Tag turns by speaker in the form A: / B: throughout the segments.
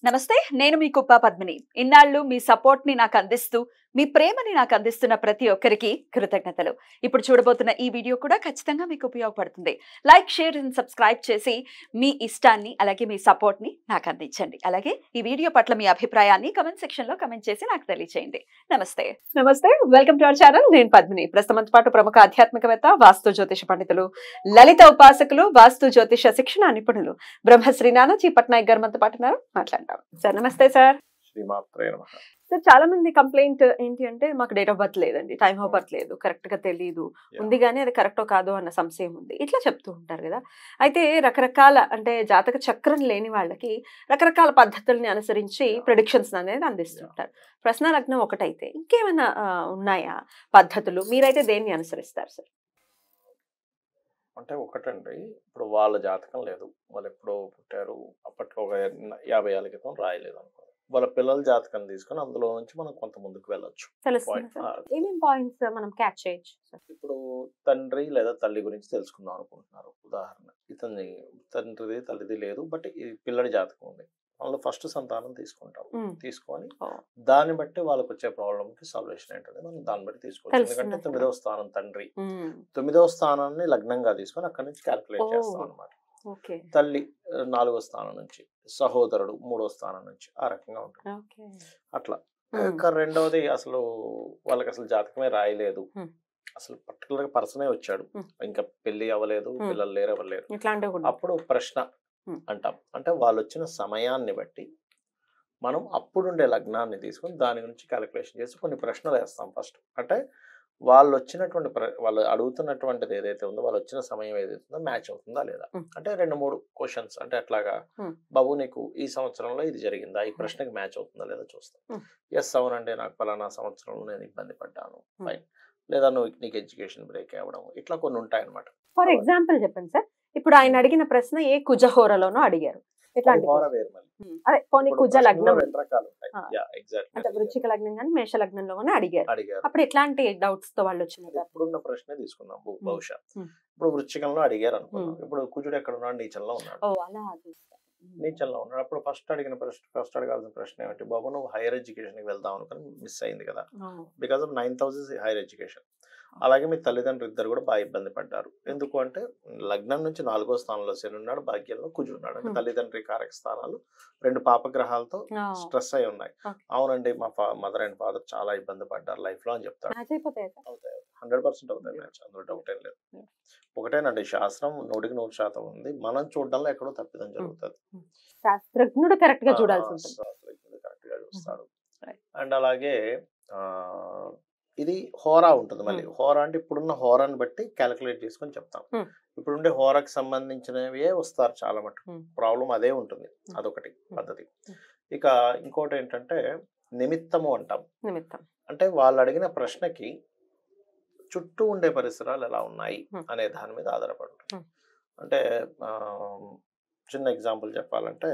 A: నమస్తే నేను మీ కుప్ప పద్మిని ఇన్నాళ్ళు మీ సపోర్ట్ ని నాకు అందిస్తూ మీ ప్రేమని నాకు అందిస్తున్న ప్రతి ఒక్కరికి కృతజ్ఞతలు ఇప్పుడు చూడబోతున్న ఈ వీడియో కూడా ఖచ్చితంగా మీకు ఉపయోగపడుతుంది లైక్ షేర్ అండ్ సబ్స్క్రైబ్ చేసి మీ ఇష్టాన్ని అలాగే మీ సపోర్ట్ ని నాకు అందించండి అలాగే ఈ వీడియో పట్ల మీ అభిప్రాయాన్ని కమెంట్ సెక్షన్ లో కమెంట్ చేసి నాకు తెలియజేయండి నమస్తే వెల్కమ్ టు అవర్ ఛానల్ నేను పద్మిని ప్రస్తుతం పాటు ప్రముఖ ఆధ్యాత్మికవేత్త వాస్తు జ్యోతిష పండితులు లలిత ఉపాసకులు వాస్తు జ్యోతిష శిక్షణ నిపుణులు బ్రహ్మశ్రీ నానాజీ పట్నాయక్ గారు మనతో పాటు మాట్లాడతాం సార్ నమస్తే సార్ సార్ చాలా మంది కంప్లైంట్ ఏంటి అంటే మాకు డేట్ ఆఫ్ బర్త్ లేదండి టైమ్ ఆఫ్ బర్త్ లేదు కరెక్ట్ గా తెలియదు ఉంది కానీ అది కరెక్టో కాదో అన్న సంశయం ఉంది ఇట్లా చెప్తూ ఉంటారు కదా అయితే రకరకాల అంటే జాతక చక్రం లేని వాళ్ళకి రకరకాల పద్ధతుల్ని అనుసరించి ప్రెడిక్షన్స్ అనేది అందిస్తుంటారు ప్రశ్న లగ్నం ఒకటైతే ఇంకేమైనా ఉన్నాయా పద్ధతులు మీరైతే దేన్ని అనుసరిస్తారు సార్
B: అంటే ఒకటండి ఇప్పుడు వాళ్ళ జాతకం లేదు వాళ్ళు ఎప్పుడో పుట్టారు అప్పట్లో ఒక 50 ఏళ్ళ క్రితం రాయలేదు అనుకో వాళ్ళ పిల్లల జాతకం తీసుకొని అందులో నుంచి మనం కొంత ముందుకు వెళ్ళొచ్చు. ఇప్పుడు తండ్రి లేదా తల్లి గురించి తెలుసుకుందాం అనుకుంటున్నారు ఉదాహరణ ఇతని తండ్రిది తల్లిది లేదు బట్ ఈ పిల్లడి జాతకం ఉంది వాళ్ళు ఫస్ట్ సంతానం తీసుకుంటాం తీసుకొని దాన్ని బట్టి వాళ్ళకి వచ్చే ప్రాబ్లమ్ కి సొల్యూషన్ ఏంటంటే మనం దాన్ని బట్టి తీసుకోవచ్చు ఎందుకంటే 9వ స్థానం తండ్రి 9వ స్థానాన్ని లగ్నంగా తీసుకొని అక్కడి నుంచి క్యాల్కులేట్ చేస్తాం అనమాట. తల్లి 4వ స్థానం నుంచి సహోదరుడు 3వ స్థానం నుంచి ఆ రకంగా ఉంటుంది అట్లా. ఇంకా రెండవది అసలు వాళ్ళకి అసలు జాతకమే రాయలేదు అసలు పర్టికులర్ గా పర్సనే వచ్చాడు ఇంకా పెళ్లి అవ్వలేదు పిల్లలు లేరు ఎవరు లేరు అప్పుడు ప్రశ్న అంటాం అంటే వాళ్ళు వచ్చిన సమయాన్ని బట్టి మనం అప్పుడుండే లగ్నాన్ని తీసుకొని దాని గురించి క్యాలిక్యులేషన్ చేసి కొన్ని ప్రశ్నలు వేస్తాం ఫస్ట్. అంటే వాళ్ళు వచ్చినటువంటి వాళ్ళు అడుగుతున్నటువంటిది ఏదైతే ఉందో వాళ్ళు వచ్చిన సమయం ఏదైతే ఉందో మ్యాచ్ అవుతుందా లేదా అంటే 2-3 క్వశ్చన్స్ అంటే అట్లాగా బాబు నీకు ఈ సంవత్సరంలో ఇది జరిగిందా ఈ ప్రశ్నకి మ్యాచ్ అవుతుందా లేదా చూస్తాం. ఎస్ అవునండి నాకు పలానా సంవత్సరంలో నేను ఇబ్బంది పడ్డాను ఫైన్ లేదా నీకు ఎడ్యుకేషన్ బ్రేక్ అవ్వడం ఇట్లా కొన్ని ఉంటాయన్నమాట.
A: ఫర్ ఎగ్జాంపుల్ చెప్పండి సార్ ఇప్పుడు ఆయన అడిగిన ప్రశ్న ఏ కుజహోరలోనో అడిగారు అదే పోనీ కుజ లగ్నం అంటే వృశ్చిక లగ్నం కానీ మేష లగ్నంలో కానీ అడిగారు అప్పుడు ఎట్లాంటి డౌట్స్ తో వాళ్ళు వచ్చినారు
B: ఇప్పుడున్న ప్రశ్న తీసుకుందాం బహుశా ఇప్పుడు వృశ్చికంలో అడిగారు అనుకున్నాం ఇప్పుడు కుజుడు ఎక్కడ ఉన్నాడు నీచంలో ఉన్నాడు నీచంలో ఉన్నాడు అప్పుడు ఫస్ట్ అడగాల్సిన ప్రశ్న ఏమిటి బాబు నువ్వు హైయర్ ఎడ్యుకేషన్ కి వెళ్దాం అనుకుని మిస్ అయింది కదా బికాస్ ఆఫ్ 9,000 హైయర్ ఎడ్యుకేషన్. అలాగే మీ తల్లిదండ్రులు ఇద్దరు కూడా బాగా ఇబ్బంది పడ్డారు ఎందుకు అంటే లగ్నం నుంచి 4వ స్థానంలో శని ఉన్నాడు భాగ్యంలో కుజుడు ఉన్నాడు అంటే తల్లిదండ్రి కారక స్థానాలు 2 పాపగ్రహాలతో స్ట్రెస్ అయి ఉన్నాయి. అవునండి మా మదర్ అండ్ ఫాదర్ చాలా ఇబ్బంది పడ్డారు లైఫ్ లో అని చెప్తాడు. అవుతాయి 100% అవుతాయి మ్యాచ్ అందులో డౌట్ ఏం లేదు. ఒకటేనండి శాస్త్రం 100% ఉంది మనం చూడడంలో ఎక్కడో తప్పిదం జరుగుతుంది
A: శాస్త్రజ్ఞుడు కరెక్ట్ గా
B: చూస్తాడు. అండ్ అలాగే ఇది హోరా ఉంటుంది మళ్ళీ హోరా అంటే ఇప్పుడున్న హోరాని బట్టి క్యాలిక్యులేట్ చేసుకొని చెప్తాం. ఇప్పుడుండే హోరాకి సంబంధించినవే వస్తారు చాలా మటుకు ప్రాబ్లం అదే ఉంటుంది అదొకటి పద్ధతి. ఇక ఇంకోటి ఏంటంటే నిమిత్తము అంటాం అంటే వాళ్ళు అడిగిన ప్రశ్నకి చుట్టూ ఉండే పరిసరాలు ఎలా ఉన్నాయి అనే దాని మీద ఆధారపడి ఉంటుంది. అంటే చిన్న ఎగ్జాంపుల్ చెప్పాలంటే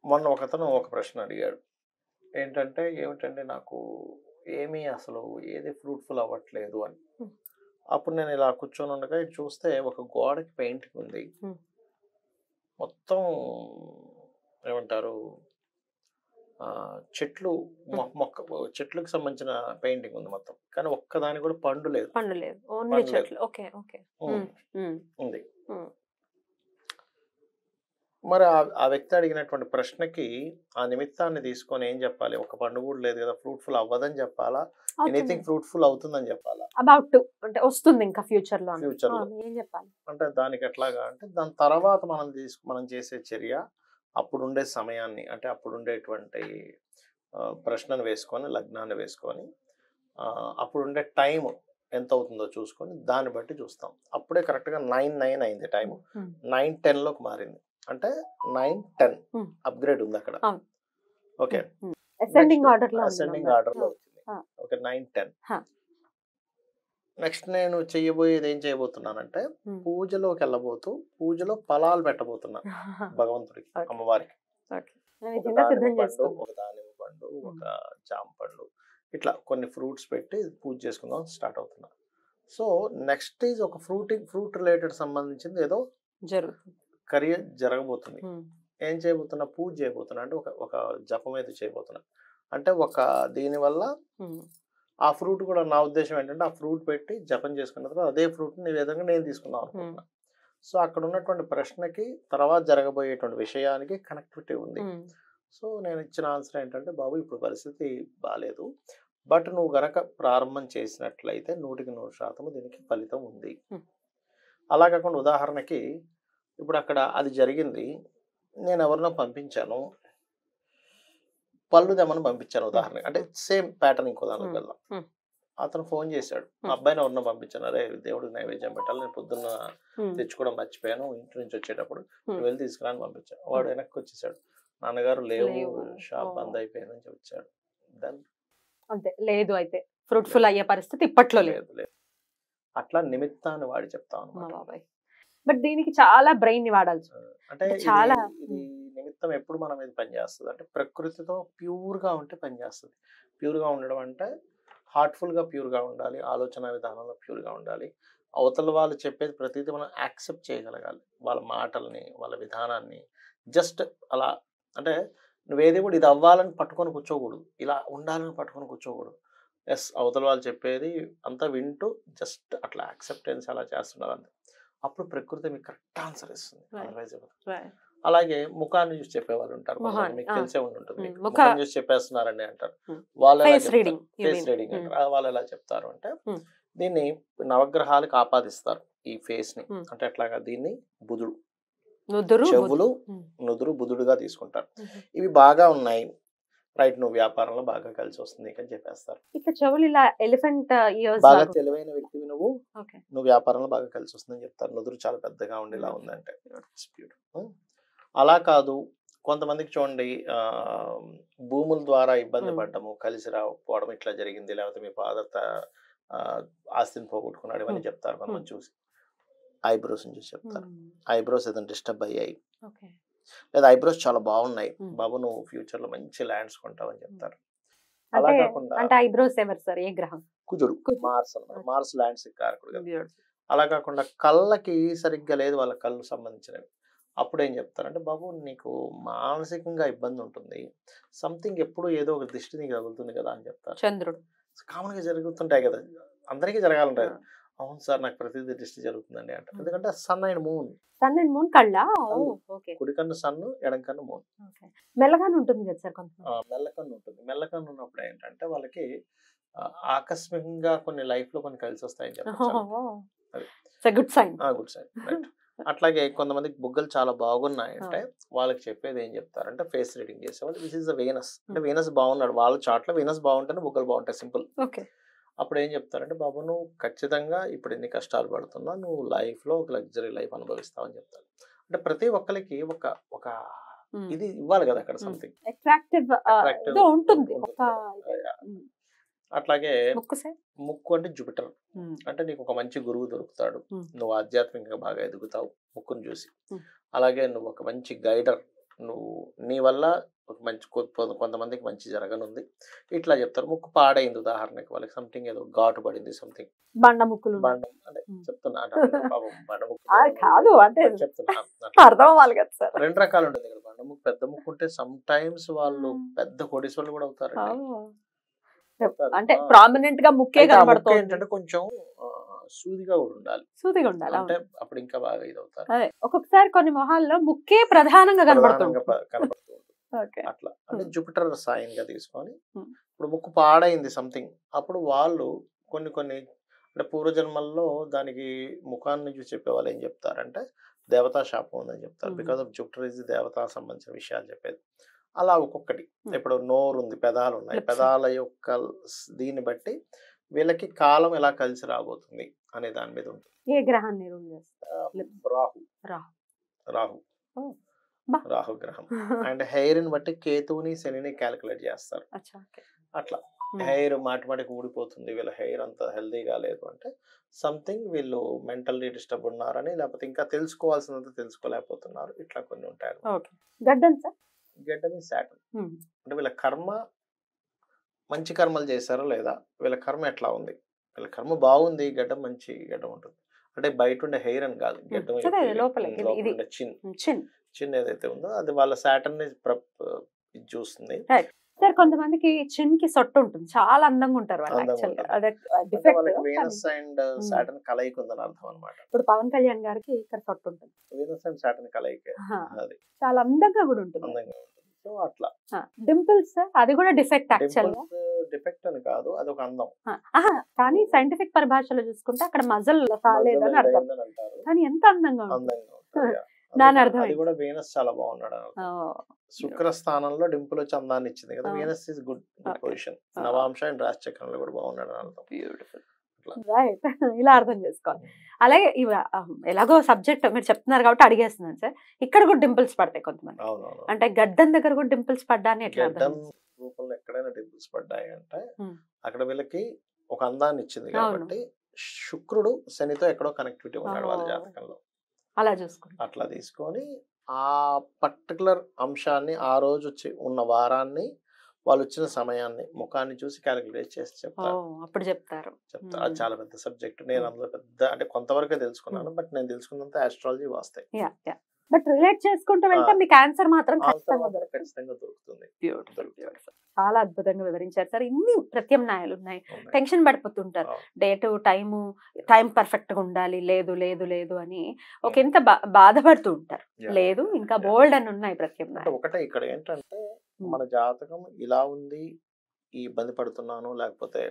B: మొన్న ఒకతను ఒక ప్రశ్న అడిగాడు ఏంటంటే ఏమిటంటే నాకు ఏమీ అసలు ఏది ఫ్రూట్ఫుల్ అవ్వట్లేదు అని. అప్పుడు నేను ఇలా కూర్చొని ఉండగా చూస్తే ఒక గోడకి పెయింటింగ్ ఉంది మొత్తం ఏమంటారు చెట్లు చెట్లకు సంబంధించిన పెయింటింగ్ ఉంది మొత్తం కానీ ఒక్కదాని కూడా పండు లేదు ఉంది. మరి ఆ వ్యక్తి అడిగినటువంటి ప్రశ్నకి ఆ నిమిత్తాన్ని తీసుకొని ఏం చెప్పాలి ఒక పండుగ కూడా లేదు కదా ఫ్రూట్ఫుల్ అవ్వదని చెప్పాలా ఎనీథింగ్ ఫ్రూట్ఫుల్ అవుతుందని చెప్పాలా
A: అంటే వస్తుంది ఇంకా ఫ్యూచర్ లో
B: అంటే దానికి ఎట్లాగా అంటే దాని తర్వాత మనం చేసే చర్య అప్పుడుండే సమయాన్ని అంటే అప్పుడుండేటువంటి ప్రశ్నను వేసుకొని లగ్నాన్ని వేసుకొని అప్పుడుండే టైం ఎంత అవుతుందో చూసుకొని దాన్ని బట్టి చూస్తాం. అప్పుడే కరెక్ట్ గా 9:09 అయింది టైం 9:10 లోకి మారింది అంటే 9:10 అప్గ్రేడ్ ఉంది అక్కడ. ఓకే అసెండింగ్ ఆర్డర్ లో వచ్చింది ఓకే 9:10. నెక్స్ట్ నేను చెయ్యబోయేది ఏం చేయబోతున్నానంటే పూజలోకి వెళ్ళబోతూ పూజలో ఫలాలు పెట్టబోతున్నా భగవంతుడికి అమ్మవారికి ఒక దానిమ్మ పండు ఒక జామ పండు ఇట్లా కొన్ని ఫ్రూట్స్ పెట్టి పూజ చేసుకుందాం స్టార్ట్ అవుతున్నా. సో నెక్స్ట్ ఈజ్ ఒక ఫ్రూట్ రిలేటెడ్ సంబంధించింది ఏదో కర్రీ జరగబోతుంది. ఏం చేయబోతున్నా, పూజ చేయబోతున్నా, అంటే ఒక ఒక జపం అయితే చేయబోతున్నా. అంటే ఒక దీనివల్ల ఆ ఫ్రూట్ కూడా నా ఉద్దేశం ఏంటంటే, ఆ ఫ్రూట్ పెట్టి జపం చేసుకున్న తర్వాత అదే ఫ్రూట్‌ని నివేదంగా నేను తీసుకుందాం అనుకుంటున్నా. సో, అక్కడ ఉన్నటువంటి ప్రశ్నకి, తర్వాత జరగబోయేటువంటి విషయానికి కనెక్టివిటీ ఉంది. సో, నేను ఇచ్చిన ఆన్సర్ ఏంటంటే, బాబు ఇప్పుడు పరిస్థితి బాలేదు. బట్ నువ్వు గనక ప్రారంభం చేసినట్లయితే 100% దీనికి ఫలితం ఉంది. అలా కాకుండా ఉదాహరణకి ఇప్పుడు అక్కడ అది జరిగింది. నేను ఎవరినో పంపించాను. పళ్ళు తెమ్మని పంపించాను ఉదాహరణకి. అంటే సేమ్ ప్యాటర్న్ ఇంకో దానికి వెళ్దాం. అతను ఫోన్ చేశాడు. మా అబ్బాయిని ఎవరినో పంపించాను. అరే దేవుడికి నైవేద్యం పెట్టాలి. నేను పొద్దున్న తెచ్చుకోవడం మర్చిపోయాను. ఇంటి నుంచి వచ్చేటప్పుడు నువ్వు వెళ్ళి తీసుకురా అని పంపించాను. వాడు వెనక్కి వచ్చేసాడు. నాన్నగారు లేవు, షాప్ బంద్ అయిపోయిందని చెప్పాడు. దెన్
A: అంతే లేదు, అయితే ఫ్రూట్ఫుల్ అయ్యే పరిస్థితి ఇప్పట్లో లేదు.
B: అట్లా నిమిత్తాన్ని వాడి చెప్తాను
A: బాబాయ్. బట్ దీనికి చాలా బ్రెయిన్ ని వాడాల్సి
B: అంటే
A: చాలా
B: ఇది నిమిత్తం ఎప్పుడు మన మీద పనిచేస్తుంది అంటే ప్రకృతితో ప్యూర్ గా ఉంటే పనిచేస్తుంది. ప్యూర్ గా ఉండడం అంటే హార్ట్ఫుల్ గా ప్యూర్ గా ఉండాలి, ఆలోచన విధానంలో ప్యూర్ గా ఉండాలి. అవతల వాళ్ళు చెప్పేది ప్రతిదీ మనం యాక్సెప్ట్ చేయగలగాలి. వాళ్ళ మాటల్ని, వాళ్ళ విధానాన్ని జస్ట్ అలా అంటే నువ్వేది కూడా ఇది అవ్వాలని పట్టుకొని కూర్చోకూడదు, ఇలా ఉండాలని పట్టుకొని కూర్చోకూడదు. ఎస్, అవతల వాళ్ళు చెప్పేది అంతా వింటూ జస్ట్ అట్లా యాక్సెప్టెన్స్ అలా చేస్తున్నారు అంతే. అప్పుడు ప్రకృతి మీకు కరెక్ట్ ఆన్సర్ ఇస్తుంది. అదర్వైజ్ అలాగే ముఖాన్ని చూసి చెప్పేవాళ్ళు ఉంటారు, మీకు తెలిసే ఉంటుంది. ముఖం చూసి చెప్పేస్తున్నారండి అంటారు. వాళ్ళు ఫేస్ రీడింగ్ అంటారు. వాళ్ళు ఎలా చెప్తారు అంటే దీన్ని నవగ్రహాలకు ఆపాదిస్తారు ఈ ఫేస్ ని. అంటే ఎట్లాగా దీన్ని బుధుడు, చెవులు నుదురు బుధుడుగా తీసుకుంటారు. ఇవి బాగా ఉన్నాయి, రైట్, నువ్వు వ్యాపారంలో బాగా కలిసి వస్తుంది అని చెప్పేస్తారు.
A: ఇట్లా చెవులు ఇలా ఎలిఫెంట్
B: బాగా తెలివైన వ్యక్తివి నువ్వు వ్యాపారంలో బాగా కలిసి వస్తుందని చెప్తారు. నుదురు చాలా పెద్దగా ఉండి ఇలా ఉందంటే. అలా కాదు, కొంతమందికి చూడండి భూముల ద్వారా ఇబ్బంది పడ్డము, కలిసి రాకపోవడం ఇట్లా జరిగింది, లేకపోతే మీ ఫాదర్ ఆస్తిని పోగొట్టుకున్నాడు ఇవన్నీ చెప్తారు. కొంతమంది చూసి ఐబ్రోస్ చూసి చెప్తారు. ఐబ్రోస్ ఏదైనా డిస్టర్బ్ అయ్యాయి, లేదా ఐబ్రోస్ చాలా బాగున్నాయి బాబు, నువ్వు ఫ్యూచర్ లో మంచి ల్యాండ్స్ కొంటావని చెప్తారు. అలా కాకుండా
A: అంటే ఐబ్రోస్ ఎవరు సార్, ఏ గ్రహం?
B: కుజుడు, మార్స్ అన్నమాట. మార్స్ ల్యాండ్స్ కారకుడు. అలా కాకుండా కళ్ళకి సరిగ్గా లేదు వాళ్ళ కళ్ళు సంబంధించినవి, అప్పుడు ఏం చెప్తారంటే బాబు నీకు మానసికంగా ఇబ్బంది ఉంటుంది, సంథింగ్ ఎప్పుడు ఏదో ఒక దృష్టి నీకు తగులుతుంది కదా అని చెప్తారు.
A: చంద్రుడు
B: కామన్ గా జరుగుతుంటాయి కదా, అందరికీ జరగాలంటాయి. అవును సార్ నాకు ప్రతిదీ దృష్టి జరుగుతుందండి అంటారు. ఎందుకంటే sun and moon.
A: Sun and moon కళ్ళ
B: కుడి కన్ను సన్ను, ఎడం కన్ను మూన్.
A: మెల్లగానే ఉంటుంది కదా సార్ కొంత.
B: మెల్లకన్ను ఉంటుంది. మెల్లకన్ను ఉన్నప్పుడు ఏంటంటే వాళ్ళకి ఆకస్మికంగా కొన్ని లైఫ్ లో కొన్ని కలిసి వస్తాయని చెప్పారు.
A: Good sign.
B: Good sign, right. అట్లాగే కొంతమందికి బుగ్గలు చాలా బాగున్నాయి అంటే వాళ్ళకి చెప్పేది ఏం చెప్తారంటే ఫేస్ రీడింగ్ చేసేవాళ్ళు దిస్ ఇస్ ద వీనస్, అంటే వీనస్ బాగున్నాడు, వాళ్ళ చార్ట్ లో వీనస్ బాగుంటేనే బుగ్గలు బాగుంటాయి, సింపుల్. అప్పుడు ఏం చెప్తారంటే బాబు నువ్వు ఖచ్చితంగా ఇప్పుడు ఎన్ని కష్టాలు పడుతున్నా నువ్వు లైఫ్ లో ఒక లగ్జరీ లైఫ్ అనుభవిస్తావు అని చెప్తారు. అంటే ప్రతి ఒక్కరికి ఒక ఒక ఇది ఇవ్వాలి కదా అక్కడ, సంథింగ్
A: అట్రాక్టివ్ ఉంటుంది.
B: అట్లాగే ముక్కు అంటే జూపిటర్, అంటే నీకు ఒక మంచి గురువు దొరుకుతాడు, నువ్వు ఆధ్యాత్మికంగా బాగా ఎదుగుతావు ముక్కును చూసి. అలాగే నువ్వు ఒక మంచి గైడర్, నువ్వు నీ వల్ల ఒక మంచి కొంతమందికి మంచి జరగనుంది ఇట్లా చెప్తారు. ముక్కు పాడైంది ఉదాహరణకి వాళ్ళకి, సంథింగ్ ఏదో ఘాటు పడింది, సంథింగ్
A: బండ ముక్కులు
B: అంటే చెప్తున్నా బండ ముక్కు
A: కాదు అంటే చెప్తున్నా అర్థం అవ్వాలి కదా సార్.
B: రెండు రకాలు ఉంటుంది ఇక్కడ. బండ ముక్కు, పెద్ద ముక్కు ఉంటే సమ్ టైమ్స్ వాళ్ళు పెద్ద కోటీశ్వరులు కూడా అవుతారు.
A: అంటే ప్రామినెంట్ గా ముక్కే కనబడుతుంది,
B: ఏంటంటే కొంచెం సూదిగా కూడా ఉండాలి,
A: సూదిగా ఉండాలి
B: అంటే అప్పుడు ఇంకా బాగా ఇది అవుతారు.
A: ఒక్కొక్కసారి కొన్ని మొహాల్లో ముక్కే ప్రధానంగా కనబడుతుంది.
B: అట్లా అంటే జూపిటర్ సైన్ గా తీసుకొని ఇప్పుడు ముక్కు పాడైంది సంథింగ్, అప్పుడు వాళ్ళు కొన్ని కొన్ని అంటే పూర్వజన్మల్లో దానికి ముఖాన్ని చూసి చెప్పేవాళ్ళు ఏం చెప్తారంటే దేవతా శాపం ఉందని చెప్తారు. బికాస్ ఆఫ్ జూపిటర్ ఇస్ దేవతా సంబంధించిన విషయాలు చెప్పేది. అలా ఒక్కొక్కటి, ఇప్పుడు నోరు ఉంది, పెదాలు ఉన్నాయి, పెదాల యొక్క దీన్ని బట్టి వీళ్ళకి కాలం ఎలా కలిసి రాబోతుంది అనే దాని మీద ఉంటుంది.
A: ఏ గ్రహాన్ని?
B: రాహు గ్రహం. అండ్ హెయిర్ ని బట్టి కేతువుని శనిని క్యాలిక్యులేట్ చేస్తారు. అట్లా హెయిర్ మాటిమాటికి ఊడిపోతుంది, వీళ్ళ హెయిర్ అంత హెల్దీగా లేదు అంటే సంథింగ్ వీళ్ళు మెంటల్లీ డిస్టర్బ్ ఉన్నారని, లేకపోతే ఇంకా తెలుసుకోవాల్సినంత తెలుసుకోలేకపోతున్నారు, ఇట్లా కొన్ని ఉంటాయి. గడ్డం శాటర్న్, అంటే వీళ్ళ కర్మ మంచి కర్మలు చేశారా లేదా, వీళ్ళ కర్మ ఎట్లా ఉంది, వీళ్ళ కర్మ బాగుంది, గడ్డం మంచి గడ్డం ఉంటుంది. అంటే బయట ఉండే హెయిర్ అని కాదు, గడ్డం చిన్ చిన్న ఏదైతే ఉందో అది వాళ్ళ సాటర్న్ ని ఇది చూస్తుంది.
A: సార్ కొంతమందికి చిన్ కి సొట్టు ఉంటుంది, చాలా అందంగా ఉంటారు వాళ్ళు.
B: అందంగా
A: యాక్చువల్ గా
B: ఉంటుంది.
A: అదే
B: అంటే
A: డిఫెక్ట్.
B: వాళ్ళకి వీనస్ అండ్ సాటర్న్ కలయిక ఉందని అర్థం అనమాట.
A: ఇప్పుడు పవన్ కళ్యాణ్ గారికి ఇక్కడ సొట్టు ఉంటుంది,
B: వీనస్ అండ్ సాటర్న్ కలయిక అది
A: చాలా అందంగా కూడా ఉంటుంది.
B: అందంగా ఉంటుంది. సో అట్లా
A: డింపుల్స్ అది కూడా డిఫెక్ట్ యాక్చువల్ గా.
B: డిఫెక్ట్ అని కాదు, అది ఒక అందం.
A: కానీ సైంటిఫిక్ పరిభాషలో చూసుకుంటే అక్కడ మజల్ కాలేదని అర్థం,
B: అంటారు.
A: కానీ ఎంత అందంగా ఉంటుంది.
B: అందంగా ఉంటుంది.
A: దాని అర్థం
B: అది కూడా వీనస్ చాలా బాగున్నాడు అని అర్థం. శుక్ర స్థానంలో డింపుల్ వచ్చి అందాన్ని ఇచ్చింది కదా, వీనస్ ఇస్ గుడ్ పొజిషన్. నవాంశ అండ్ రాశి చక్రంలో కూడా బాగున్నాడు అని అర్థం.
A: Beautiful, right. ఇలా అర్థం చేసుకోవాలి. అలాగే ఎలాగో సబ్జెక్ట్ మీరు చెప్తున్నారు కాబట్టి అడిగేస్తున్నాను సార్, ఇక్కడ కూడా డింపుల్స్ పడతాయి కొంతమంది.
B: అవునవును.
A: అంటే గడ్డం దగ్గర కూడా డింపుల్స్ పడ్డాన్ని ఎట్లా
B: గడ్డం రూపంలో ఎక్కడైనా డింపుల్స్ పడ్డాయి అంటే అక్కడ వీళ్ళకి ఒక అందాన్ని ఇచ్చింది కాబట్టి శుక్రుడు శనితో ఎక్కడో కనెక్టివిటీ ఉన్నాడు వాళ్ళ జాతకంలో.
A: అలా చూసుకుంటాం.
B: అట్లా తీసుకొని ఆ పర్టికులర్ అంశాన్ని ఆ రోజు ఉన్న వారాన్ని వాళ్ళు వచ్చిన సమయాన్ని ముఖాన్ని చూసి క్యాలిక్యులేట్ చేసి చెప్తారు.
A: అప్పుడు చెప్తారు.
B: అది చాలా పెద్ద సబ్జెక్ట్. నేను అందులో పెద్ద అంటే కొంతవరకే తెలుసుకున్నాను, బట్ నేను తెలుసుకున్నంత ఆస్ట్రాలజీ వాస్తాయి.
A: బట్ రిలేట్ చేసుకుంటూ వెళ్తే మీకు ఆన్సర్ మాత్రం
B: ఖచ్చితంగా దొరుకుతుంది.
A: చాలా అద్భుతంగా వివరించారు సార్. ఇన్ని ప్రత్యామ్నాయాలు ఉన్నాయి, టెన్షన్ పడిపోతుంటారు. డేటు టైం పర్ఫెక్ట్ గా ఉండాలి, లేదు లేదు లేదు అని ఒక ఎంత బాధపడుతూ ఉంటారు. లేదు ఇంకా బోల్డ్ అని ఉన్నాయి ప్రత్యామ్నాయాలు.
B: ఒకటే ఇక్కడ ఏంటంటే మన జాతకం ఇలా ఉంది, ఈ ఇబ్బంది పడుతున్నాను, లేకపోతే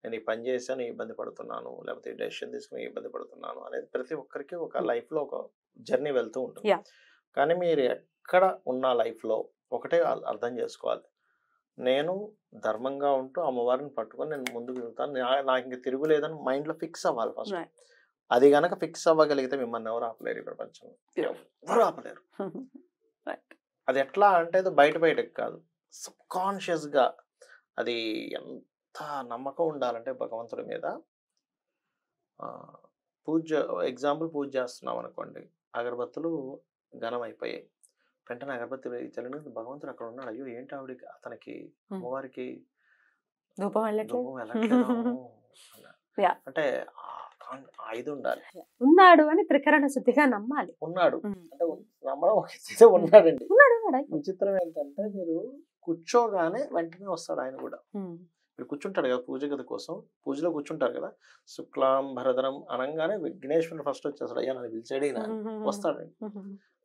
B: నేను ఈ పని చేశాను ఇబ్బంది పడుతున్నాను, లేకపోతే ఈ డెసిషన్ తీసుకుని ఇబ్బంది పడుతున్నాను అనేది ప్రతి ఒక్కరికి ఒక లైఫ్ లో ఒక జర్నీ వెళ్తూ ఉంటుంది. కానీ మీరు ఎక్కడ ఉన్న లైఫ్ లో ఒకటే అర్థం చేసుకోవాలి, నేను ధర్మంగా ఉంటూ అమ్మవారిని పట్టుకొని నేను ముందుకు వెళ్తాను, నాకు ఇంక తిరుగులేదని మైండ్ లో ఫిక్స్ అవ్వాలి ఫస్ట్. అది గనక ఫిక్స్ అవ్వగలిగితే మిమ్మల్ని ఎవరు ఆపలేరు ఈ ప్రపంచంలో, ఎవరు ఆపలేరు. అది ఎట్లా అంటే బయటకి కాదు, సబ్ కాన్షియస్ గా అది ఎంత నమ్మకం ఉండాలంటే భగవంతుడి మీద. ఎగ్జాంపుల్ పూజ చేస్తున్నాం అనుకోండి, అగరబత్తులు ఘనం అయిపోయాయి, వెంటనే అగరబత్తి చల్లిన భగవంతుడు అక్కడ ఉన్నాడు, అయ్యో ఏంటి ఆవిడకి అతనికి అమ్మవారికి ధూపం వెళ్ళట్లేదు అంటే ఇది ఉండాలి,
A: ఉన్నాడు అని త్రికరణ శుద్ధిగా నమ్మాలి.
B: ఉన్నాడు అంటే నమ్మడం ఉన్నాడండి. విచిత్రం ఏంటంటే మీరు కూర్చోగానే వెంటనే వస్తాడు ఆయన కూడా. మీరు కూర్చుంటాడు కదా పూజ గది కోసం, పూజలో కూర్చుంటారు కదా, శుక్లాం భరధరం అనగానే విఘ్నేశ్వరుడు ఫస్ట్ వచ్చేస్తాడు. అయ్యా నన్ను పిలిచేడి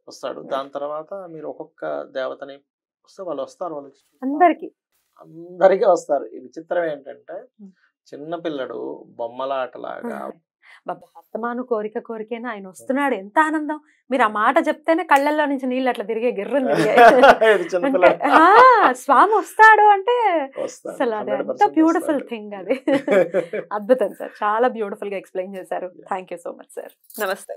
B: వస్తాడు. దాని తర్వాత మీరు ఒక్కొక్క దేవతని వస్తే వాళ్ళు వస్తారు, వాళ్ళు అందరికీ వస్తారు. ఈ విచిత్రం ఏంటంటే చిన్న పిల్లడు బొమ్మలాటలాగా
A: అస్తమాను కోరికేనా ఆయన వస్తున్నాడు, ఎంత ఆనందం. మీరు ఆ మాట చెప్తేనే కళ్ళల్లో నుంచి నీళ్ళు అట్లా తిరిగే గిర్రలు స్వామి వస్తాడు అంటే అసలు అది ఎంత బ్యూటిఫుల్ థింగ్ అది. అద్భుతం సార్, చాలా బ్యూటిఫుల్ గా ఎక్స్ప్లెయిన్ చేశారు. Thank you so much sir. నమస్తే.